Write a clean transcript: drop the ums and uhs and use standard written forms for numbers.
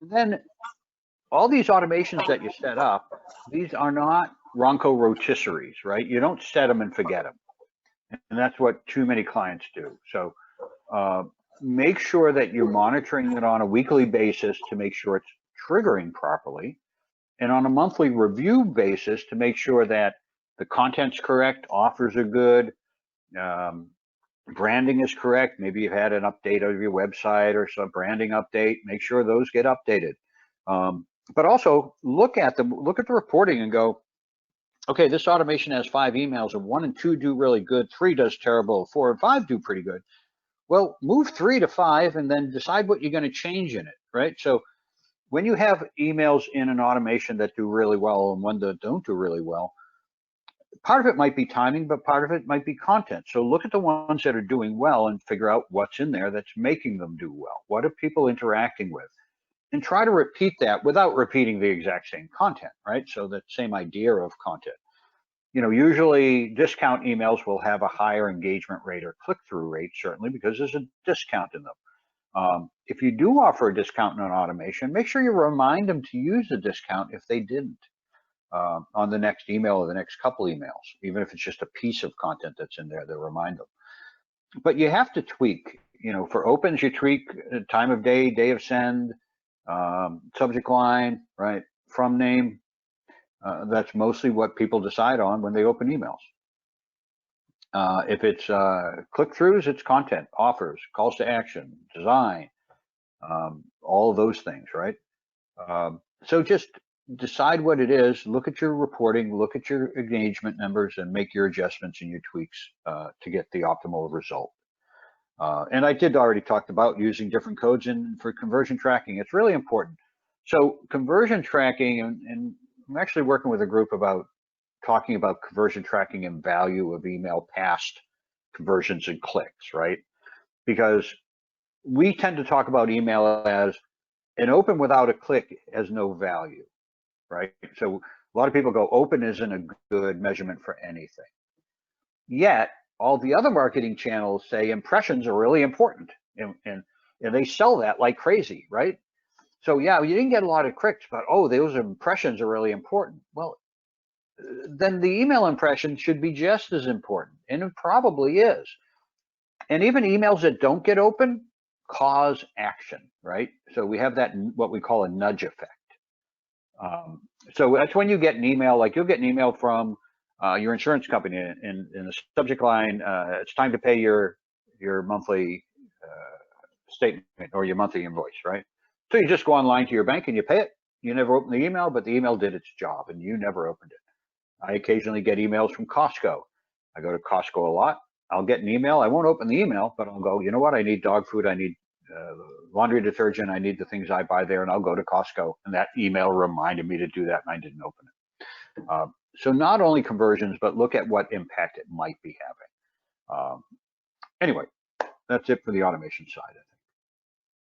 And then all these automations that you set up, these are not Ronco rotisseries, right? You don't set them and forget them. And that's what too many clients do. So uh, make sure that you're monitoring it on a weekly basis to make sure it's triggering properly, and on a monthly review basis to make sure that the content's correct, offers are good, um, branding is correct. Maybe you've had an update of your website or some branding update. Make sure those get updated. But also look at the reporting and go, okay, this automation has 5 emails, and 1 and 2 do really good, 3 does terrible, 4 and 5 do pretty good. Well, move 3 to 5 and then decide what you're going to change in it, right? So when you have emails in an automation that do really well and one that don't do really well, part of it might be timing, but part of it might be content. So look at the ones that are doing well and figure out what's in there that's making them do well. What are people interacting with? And try to repeat that without repeating the exact same content, right? So that same idea of content. Usually discount emails will have a higher engagement rate or click-through rate, certainly because there's a discount in them. If you do offer a discount in an automation, make sure you remind them to use the discount if they didn't on the next email or the next couple emails, even if it's just a piece of content that's in there, to remind them. But you have to tweak. For opens, you tweak time of day, day of send, subject line, right? From name. That's mostly what people decide on when they open emails. If it's click-throughs, it's content, offers, calls to action, design, all of those things, right? So just decide what it is, look at your reporting, look at your engagement numbers, and make your adjustments and your tweaks to get the optimal result. And I did already talk about using different codes for conversion tracking. It's really important. So conversion tracking, and I'm actually working with a group about talking about conversion tracking and value of email past conversions and clicks, right? Because we tend to talk about email as an open without a click has no value, right? So a lot of people go, open isn't a good measurement for anything. Yet all the other marketing channels say impressions are really important, and they sell that like crazy, right? So yeah, you didn't get a lot of clicks, but oh, those impressions are really important. Well, then the email impression should be just as important, and it probably is. And even emails that don't get open cause action, right? So we have that, what we call a nudge effect. So that's when you get an email, like you'll get an email from your insurance company in the subject line, it's time to pay your monthly statement or your monthly invoice, right? So you just go online to your bank and you pay it. You never open the email, but the email did its job and you never opened it. I occasionally get emails from Costco. I go to Costco a lot. I'll get an email. I won't open the email, but I'll go, you know what? I need dog food. I need laundry detergent. I need the things I buy there, and I'll go to Costco. And that email reminded me to do that, and I didn't open it. So not only conversions, but look at what impact it might be having. Anyway, that's it for the automation side.